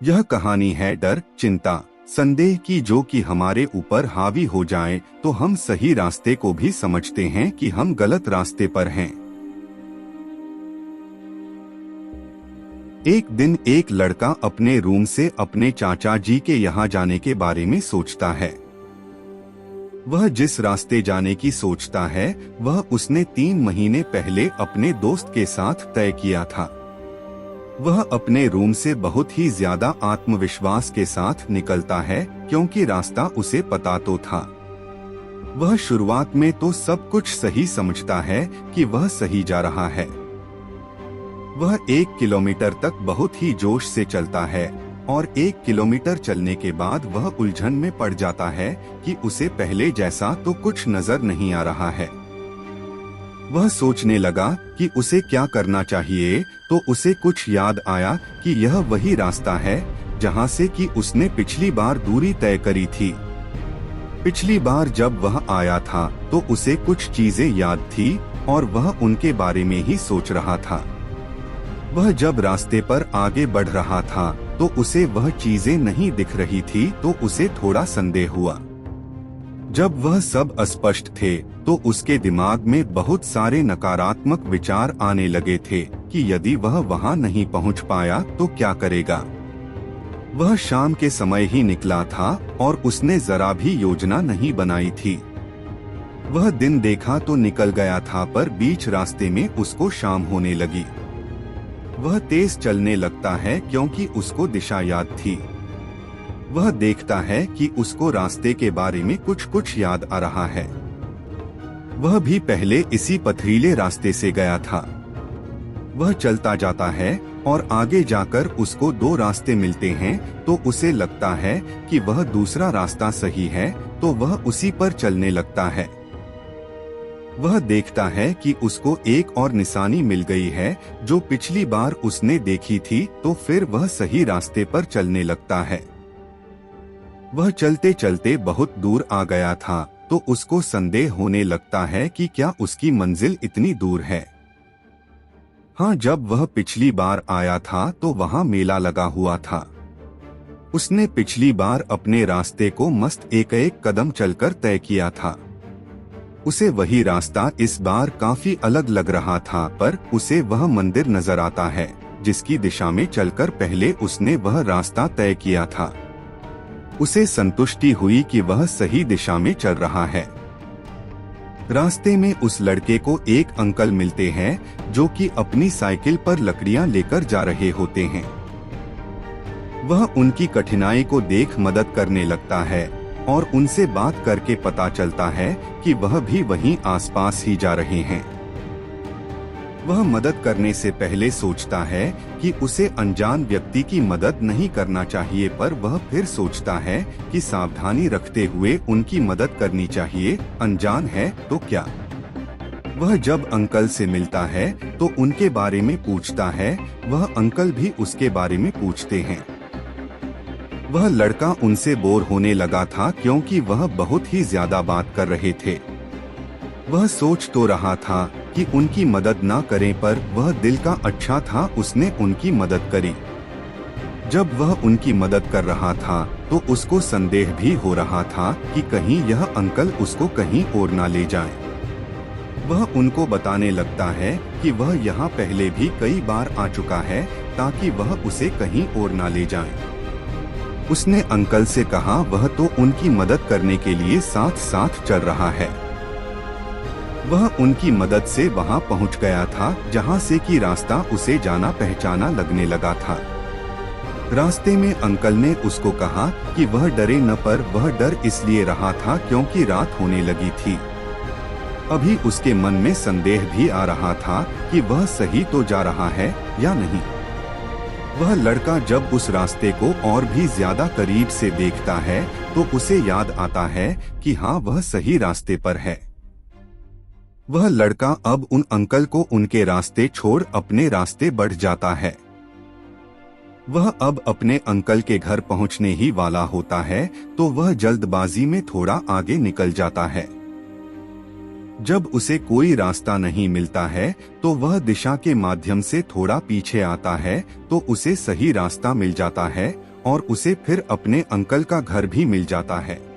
यह कहानी है डर, चिंता, संदेह की, जो कि हमारे ऊपर हावी हो जाए तो हम सही रास्ते को भी समझते हैं कि हम गलत रास्ते पर हैं। एक दिन एक लड़का अपने रूम से अपने चाचा जी के यहाँ जाने के बारे में सोचता है। वह जिस रास्ते जाने की सोचता है वह उसने 3 महीने पहले अपने दोस्त के साथ तय किया था। वह अपने रूम से बहुत ही ज्यादा आत्मविश्वास के साथ निकलता है क्योंकि रास्ता उसे पता तो था। वह शुरुआत में तो सब कुछ सही समझता है कि वह सही जा रहा है। वह 1 किलोमीटर तक बहुत ही जोश से चलता है और 1 किलोमीटर चलने के बाद वह उलझन में पड़ जाता है कि उसे पहले जैसा तो कुछ नजर नहीं आ रहा है। वह सोचने लगा कि उसे क्या करना चाहिए, तो उसे कुछ याद आया कि यह वही रास्ता है जहां से कि उसने पिछली बार दूरी तय करी थी। पिछली बार जब वह आया था तो उसे कुछ चीजें याद थी और वह उनके बारे में ही सोच रहा था। वह जब रास्ते पर आगे बढ़ रहा था तो उसे वह चीजें नहीं दिख रही थी, तो उसे थोड़ा संदेह हुआ। जब वह सब अस्पष्ट थे तो उसके दिमाग में बहुत सारे नकारात्मक विचार आने लगे थे कि यदि वह वहां नहीं पहुंच पाया तो क्या करेगा। वह शाम के समय ही निकला था और उसने जरा भी योजना नहीं बनाई थी। वह दिन देखा तो निकल गया था, पर बीच रास्ते में उसको शाम होने लगी। वह तेज चलने लगता है क्योंकि उसको दिशा याद थी। वह देखता है कि उसको रास्ते के बारे में कुछ याद आ रहा है। वह भी पहले इसी पथरीले रास्ते से गया था। वह चलता जाता है और आगे जाकर उसको 2 रास्ते मिलते हैं, तो उसे लगता है कि वह दूसरा रास्ता सही है, तो वह उसी पर चलने लगता है। वह देखता है कि उसको एक और निशानी मिल गई है जो पिछली बार उसने देखी थी, तो फिर वह सही रास्ते पर चलने लगता है। वह चलते चलते बहुत दूर आ गया था तो उसको संदेह होने लगता है कि क्या उसकी मंजिल इतनी दूर है। हाँ, जब वह पिछली बार आया था तो वहाँ मेला लगा हुआ था। उसने पिछली बार अपने रास्ते को मस्त एक कदम चलकर तय किया था। उसे वही रास्ता इस बार काफी अलग लग रहा था, पर उसे वह मंदिर नजर आता है जिसकी दिशा में चलकर पहले उसने वह रास्ता तय किया था। उसे संतुष्टि हुई कि वह सही दिशा में चल रहा है। रास्ते में उस लड़के को एक अंकल मिलते हैं जो कि अपनी साइकिल पर लकड़ियां लेकर जा रहे होते हैं। वह उनकी कठिनाई को देख मदद करने लगता है और उनसे बात करके पता चलता है कि वह भी वहीं आसपास ही जा रहे हैं। वह मदद करने से पहले सोचता है कि उसे अनजान व्यक्ति की मदद नहीं करना चाहिए, पर वह फिर सोचता है कि सावधानी रखते हुए उनकी मदद करनी चाहिए, अनजान है तो क्या। वह जब अंकल से मिलता है तो उनके बारे में पूछता है, वह अंकल भी उसके बारे में पूछते हैं। वह लड़का उनसे बोर होने लगा था क्योंकि वह बहुत ही ज्यादा बात कर रहे थे। वह सोच तो रहा था कि उनकी मदद ना करें, पर वह दिल का अच्छा था, उसने उनकी मदद करी। जब वह उनकी मदद कर रहा था तो उसको संदेह भी हो रहा था कि कहीं यह अंकल उसको कहीं और ना ले जाएं। वह उनको बताने लगता है कि वह यहाँ पहले भी कई बार आ चुका है ताकि वह उसे कहीं और ना ले जाएं। उसने अंकल से कहा वह तो उनकी मदद करने के लिए साथ साथ चल रहा है। वह उनकी मदद से वहां पहुंच गया था जहां से कि रास्ता उसे जाना पहचाना लगने लगा था। रास्ते में अंकल ने उसको कहा कि वह डरे न, पर वह डर इसलिए रहा था क्योंकि रात होने लगी थी। अभी उसके मन में संदेह भी आ रहा था कि वह सही तो जा रहा है या नहीं। वह लड़का जब उस रास्ते को और भी ज्यादा करीब से देखता है तो उसे याद आता है कि हाँ, वह सही रास्ते पर है। वह लड़का अब उन अंकल को उनके रास्ते छोड़ अपने रास्ते बढ़ जाता है। वह अब अपने अंकल के घर पहुंचने ही वाला होता है तो वह जल्दबाजी में थोड़ा आगे निकल जाता है। जब उसे कोई रास्ता नहीं मिलता है तो वह दिशा के माध्यम से थोड़ा पीछे आता है तो उसे सही रास्ता मिल जाता है और उसे फिर अपने अंकल का घर भी मिल जाता है।